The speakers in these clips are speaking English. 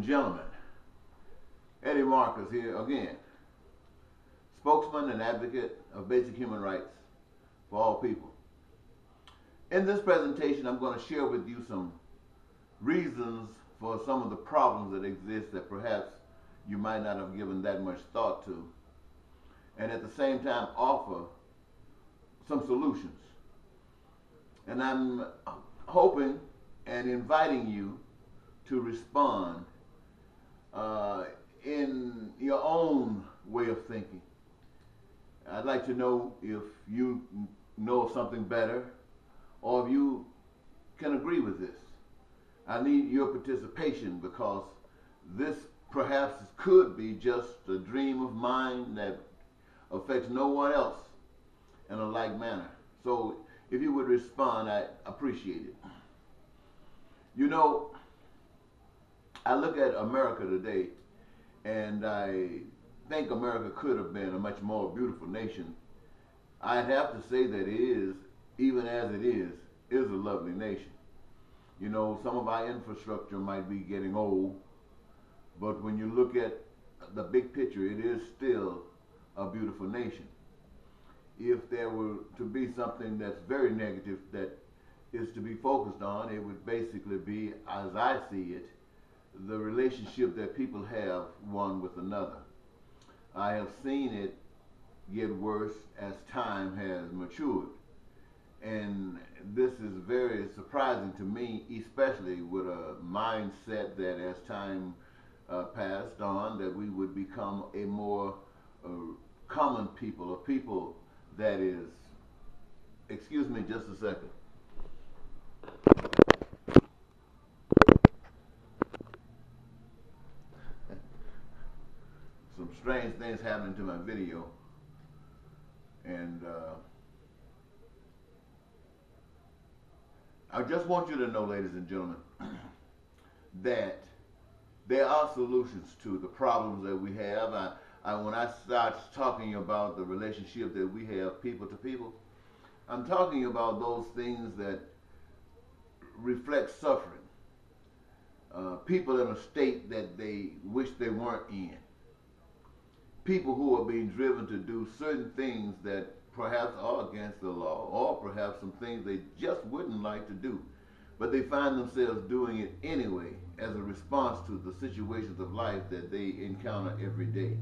gentlemen, Eddie Marcus here again, spokesman and advocate of basic human rights for all people. In this presentation, I'm going to share with you some reasons for some of the problems that exist that perhaps you might not have given that much thought to, and at the same time offer some solutions. And I'm hoping and inviting you to respond in your own way of thinking. I'd like to know if you know of something better or if you can agree with this. I need your participation because this perhaps could be just a dream of mine that affects no one else in a like manner. So if you would respond, I appreciate it. You know, I look at America today and I think America could have been a much more beautiful nation. I'd have to say that it is, even as it is a lovely nation. You know, some of our infrastructure might be getting old, but when you look at the big picture, it is still a beautiful nation. If there were to be something that's very negative that is to be focused on, it would basically be, as I see it, the relationship that people have one with another. I have seen it get worse as time has matured. And this is very surprising to me, especially with a mindset that as time passed on, that we would become a more common people, a people that is, excuse me just a second. Some strange things happening to my video, and I just want you to know, ladies and gentlemen, that there are solutions to the problems that we have. When I start talking about the relationship that we have people to people, I'm talking about those things that reflect suffering. People in a state that they wish they weren't in. People who are being driven to do certain things that perhaps are against the law, or perhaps some things they just wouldn't like to do, but they find themselves doing it anyway as a response to the situations of life that they encounter every day.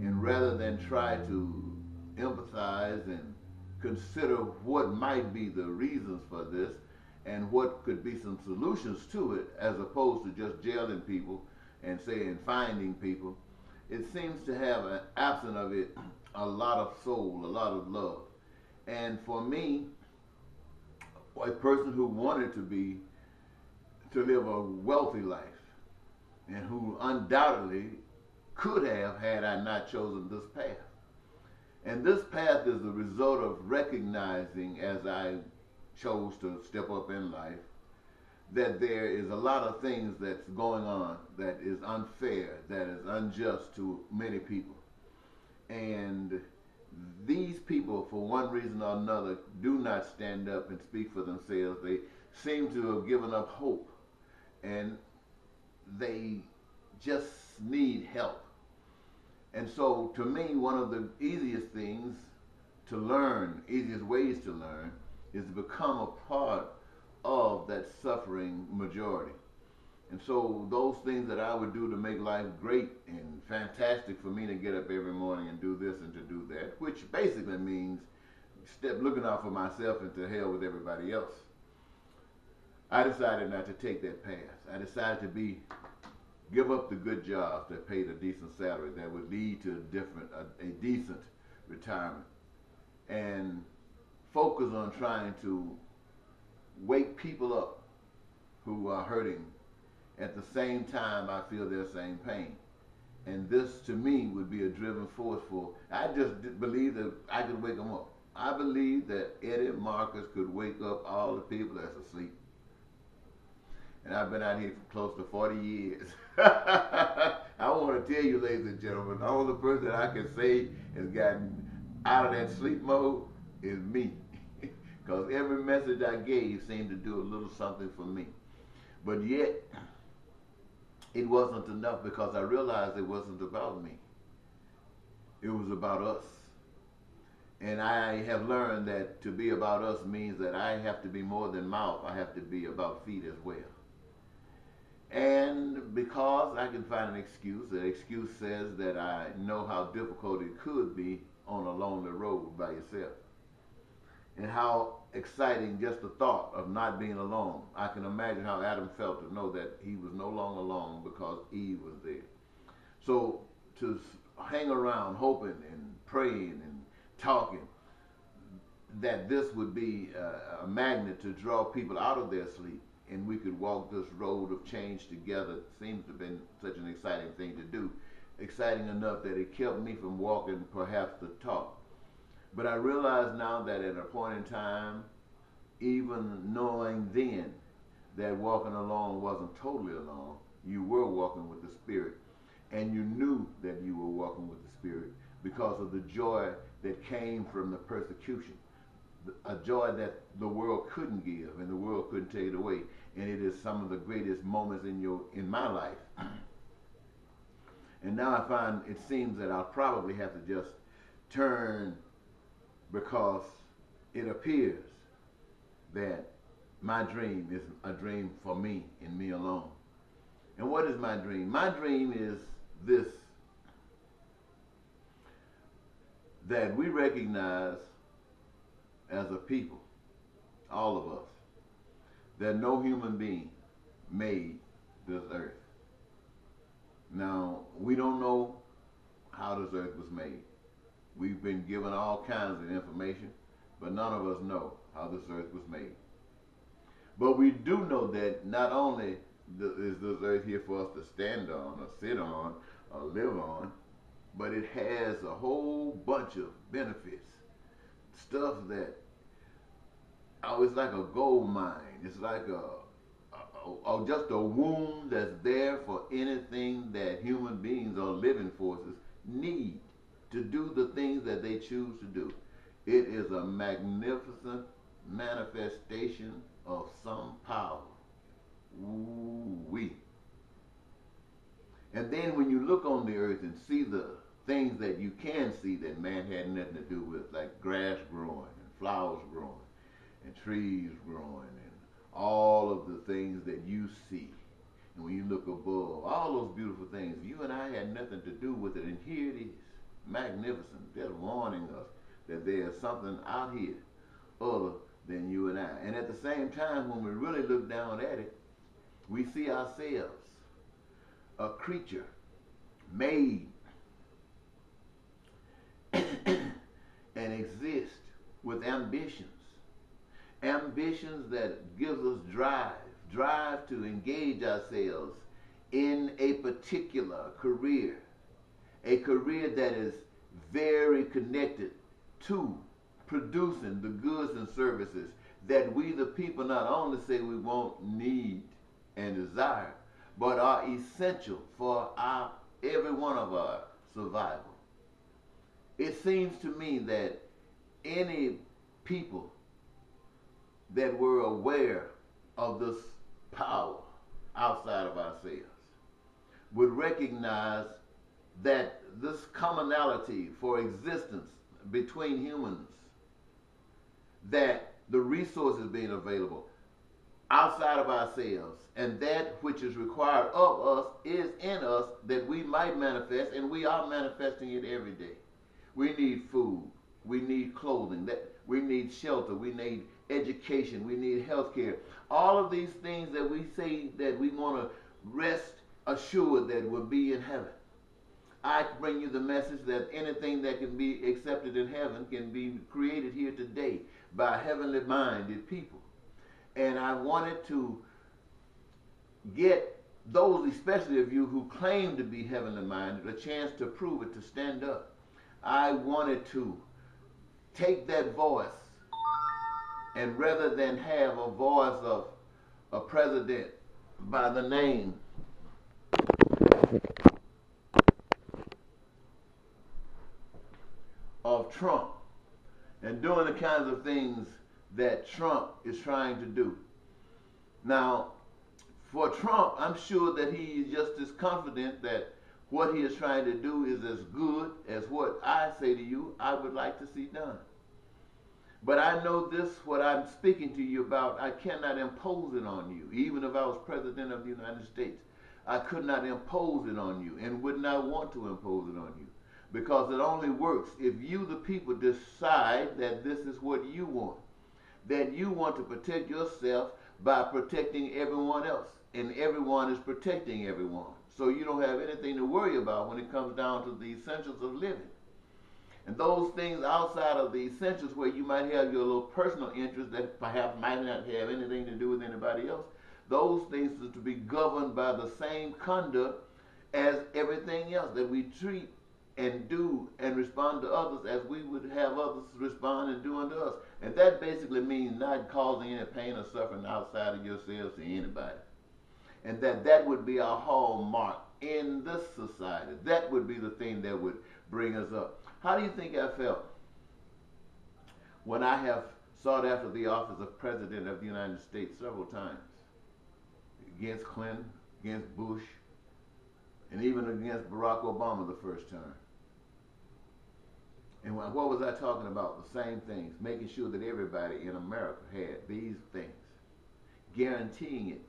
And rather than try to empathize and consider what might be the reasons for this and what could be some solutions to it, as opposed to just jailing people and saying finding people, it seems to have an absence of it, a lot of soul, a lot of love. And for me, a person who wanted to live a wealthy life, and who undoubtedly could have had I not chosen this path. And this path is the result of recognizing, as I chose to step up in life, that there is a lot of things that's going on that is unfair, that is unjust to many people. And these people, for one reason or another, do not stand up and speak for themselves. They seem to have given up hope, and they just need help. And so, to me, one of the easiest things to learn, easiest ways to learn, is to become a part of that suffering majority. And so those things that I would do to make life great and fantastic for me to get up every morning and do this and to do that, which basically means looking out for myself and to hell with everybody else. I decided not to take that path. I decided to give up the good jobs that paid a decent salary that would lead to a decent retirement, and focus on trying to wake people up who are hurting. At the same time, I feel their same pain. And this, to me, would be a driven force for, I just believe that I could wake them up. I believe that Eddie Marcus could wake up all the people that's asleep. And I've been out here for close to 40 years. I want to tell you, ladies and gentlemen, the only person that I can say has gotten out of that sleep mode is me. Because every message I gave seemed to do a little something for me. But yet, it wasn't enough because I realized it wasn't about me. It was about us. And I have learned that to be about us means that I have to be more than mouth. I have to be about feet as well. And because I can find an excuse, the excuse says that I know how difficult it could be on a lonely road by yourself. And how exciting just the thought of not being alone. I can imagine how Adam felt to know that he was no longer alone because Eve was there. So to hang around hoping and praying and talking that this would be a magnet to draw people out of their sleep and we could walk this road of change together seems to have been such an exciting thing to do. Exciting enough that it kept me from walking perhaps the talk. But I realize now that at a point in time, even knowing then that walking alone wasn't totally alone, you were walking with the Spirit. And you knew that you were walking with the Spirit because of the joy that came from the persecution. A joy that the world couldn't give and the world couldn't take it away. And it is some of the greatest moments in my life. And now I find it seems that I'll probably have to just turn because it appears that my dream is a dream for me and me alone. And what is my dream? My dream is this, that we recognize as a people, all of us, that no human being made this earth. Now, we don't know how this earth was made. We've been given all kinds of information, but none of us know how this earth was made. But we do know that not only is this earth here for us to stand on or sit on or live on, but it has a whole bunch of benefits. Stuff that, it's like a gold mine. It's like just a womb that's there for anything that human beings or living forces need to do the things that they choose to do. It is a magnificent manifestation of some power. Ooh-wee. And then when you look on the earth and see the things that you can see that man had nothing to do with, like grass growing and flowers growing and trees growing and all of the things that you see. And when you look above, all those beautiful things, you and I had nothing to do with it. And here it is, magnificent, just warning us that there's something out here other than you and I. And at the same time, when we really look down at it, we see ourselves, a creature made and exist with ambitions. Ambitions that gives us drive to engage ourselves in a particular career, a career that is very connected to producing the goods and services that we the people not only say we want, need, and desire, but are essential for every one of our survival. It seems to me that any people that were aware of this power outside of ourselves would recognize that this commonality for existence between humans, that the resources being available outside of ourselves and that which is required of us is in us, that we might manifest, and we are manifesting it every day. We need food, we need clothing, we need shelter, we need education, we need health care. All of these things that we say that we want to rest assured that will be in heaven. I bring you the message that anything that can be accepted in heaven can be created here today by heavenly minded people. And I wanted to get those, especially of you who claim to be heavenly minded, a chance to prove it, to stand up. I wanted to take that voice, and rather than have a voice of a president by the name of Trump and doing the kinds of things that Trump is trying to do. Now, For Trump, I'm sure that he is just as confident that what he is trying to do is as good as what I say to you I would like to see done. But I know this, what I'm speaking to you about, I cannot impose it on you. Even if I was president of the United States, I could not impose it on you and would not want to impose it on you. Because it only works if you, the people, decide that this is what you want. That you want to protect yourself by protecting everyone else. And everyone is protecting everyone. So you don't have anything to worry about when it comes down to the essentials of living. And those things outside of the essentials where you might have your little personal interests that perhaps might not have anything to do with anybody else, those things are to be governed by the same conduct as everything else, that we treat and do and respond to others as we would have others respond and do unto us. And that basically means not causing any pain or suffering outside of yourselves to anybody. And that would be our hallmark in this society. That would be the thing that would bring us up. How do you think I felt when I have sought after the office of President of the United States several times? Against Clinton, against Bush, and even against Barack Obama the first time. And what was I talking about? The same things, making sure that everybody in America had these things, guaranteeing it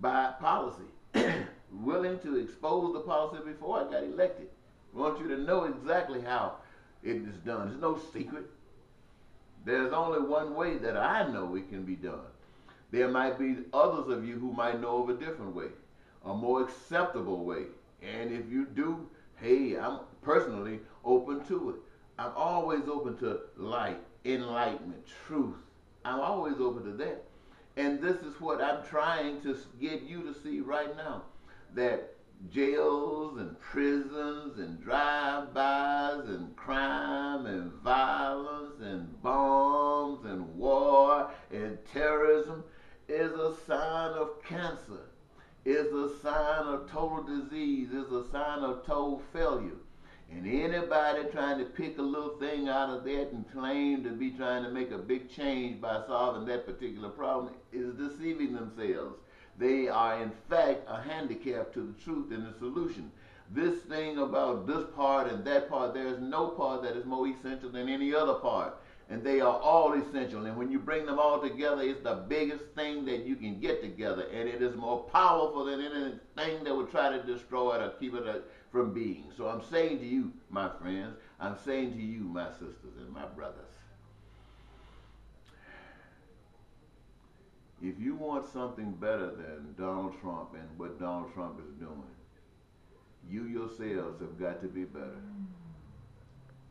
by policy, willing to expose the policy before I got elected. I want you to know exactly how it is done. There's no secret. There's only one way that I know it can be done. There might be others of you who might know of a different way, a more acceptable way. And if you do, hey, I'm personally open to it. I'm always open to light, enlightenment, truth. I'm always open to that. And this is what I'm trying to get you to see right now, that jails and prisons and drive-bys and crime and violence and bombs and war and terrorism is a sign of cancer, is a sign of total disease, is a sign of total failure. And anybody trying to pick a little thing out of that and claim to be trying to make a big change by solving that particular problem is deceiving themselves. They are, in fact, a handicap to the truth and the solution. This thing about this part and that part, there is no part that is more essential than any other part. And they are all essential. And when you bring them all together, it's the biggest thing that you can get together. And it is more powerful than anything that would try to destroy it or keep it from being. So I'm saying to you, my friends, I'm saying to you, my sisters and my brothers, if you want something better than Donald Trump and what Donald Trump is doing, you yourselves have got to be better.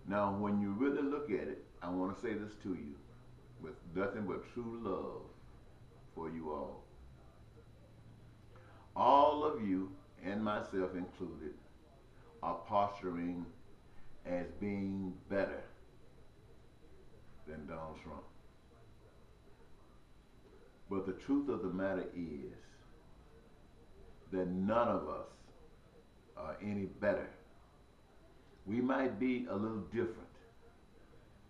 Now, when you really look at it, I want to say this to you with nothing but true love for you all. All of you, and myself included, are posturing as being better than Donald Trump. But the truth of the matter is that none of us are any better. We might be a little different.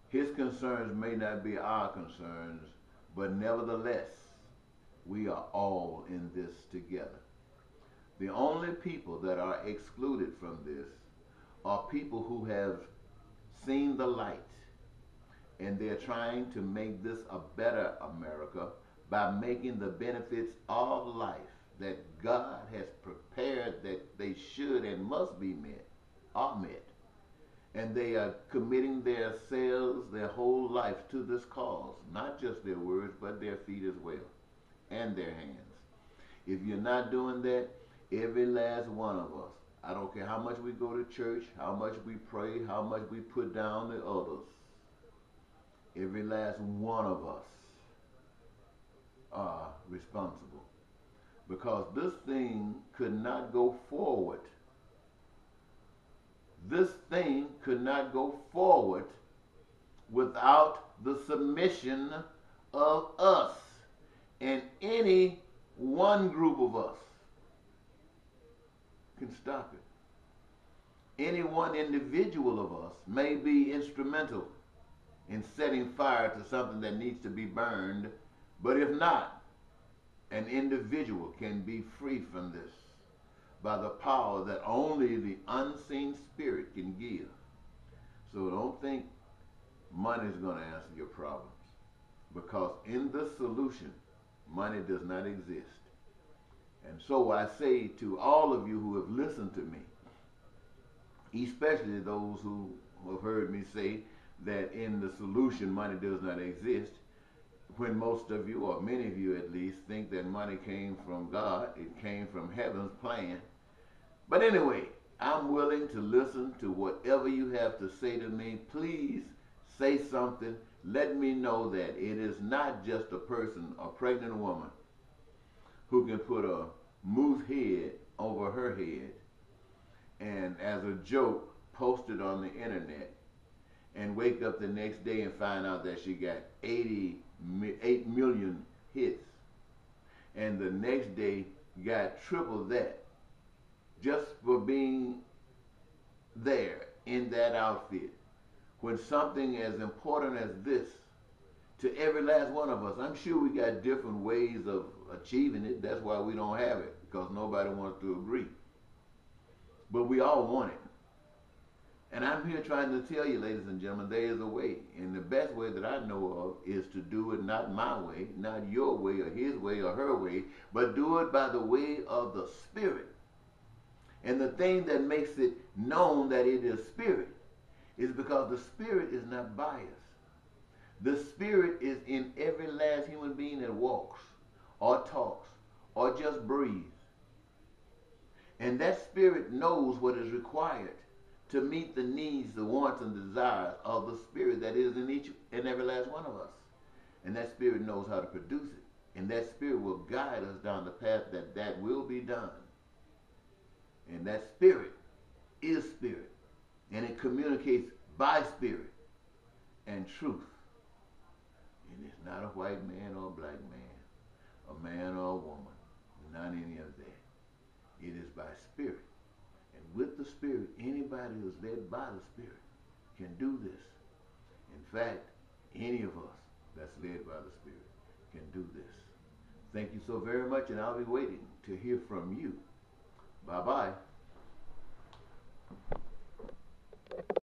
His concerns may not be our concerns, but nevertheless, we are all in this together. The only people that are excluded from this are people who have seen the light, and they're trying to make this a better America by making the benefits of life that God has prepared that they should and must be met, are met. And they are committing themselves, their whole life to this cause, not just their words, but their feet as well, and their hands. If you're not doing that, every last one of us, I don't care how much we go to church, how much we pray, how much we put down the others, every last one of us are responsible. Because this thing could not go forward. This thing could not go forward without the submission of us. And any one group of us can stop it. Any one individual of us may be instrumental in setting fire to something that needs to be burned, but if not, an individual can be free from this by the power that only the unseen spirit can give. So don't think money is going to answer your problems, because in the solution, money does not exist. And so I say to all of you who have listened to me, especially those who have heard me say that in the solution money does not exist, when most of you, or many of you at least, think that money came from God, it came from heaven's plan. But anyway, I'm willing to listen to whatever you have to say to me. Please say something. Let me know that it is not just a person, a pregnant woman, who can put a moose head over her head and as a joke post it on the internet and wake up the next day and find out that she got 8 million hits, and the next day got triple that just for being there in that outfit, when something as important as this to every last one of us. I'm sure we got different ways of achieving it. That's why we don't have it, because nobody wants to agree. But we all want it. And I'm here trying to tell you, ladies and gentlemen, there is a way. And the best way that I know of is to do it not my way, not your way or his way or her way, but do it by the way of the Spirit. And the thing that makes it known that it is Spirit is because the Spirit is not biased. The Spirit is in every last human being that walks or talks or just breathes. And that Spirit knows what is required to meet the needs, the wants, and desires of the Spirit that is in each and every last one of us. And that Spirit knows how to produce it. And that Spirit will guide us down the path that will be done. And that Spirit is Spirit. And it communicates by Spirit and truth. And it's not a white man or a black man, a man or a woman, not any of that. It is by Spirit. And with the Spirit, anybody who is led by the Spirit can do this. In fact, any of us that's led by the Spirit can do this. Thank you so very much, and I'll be waiting to hear from you. Bye-bye.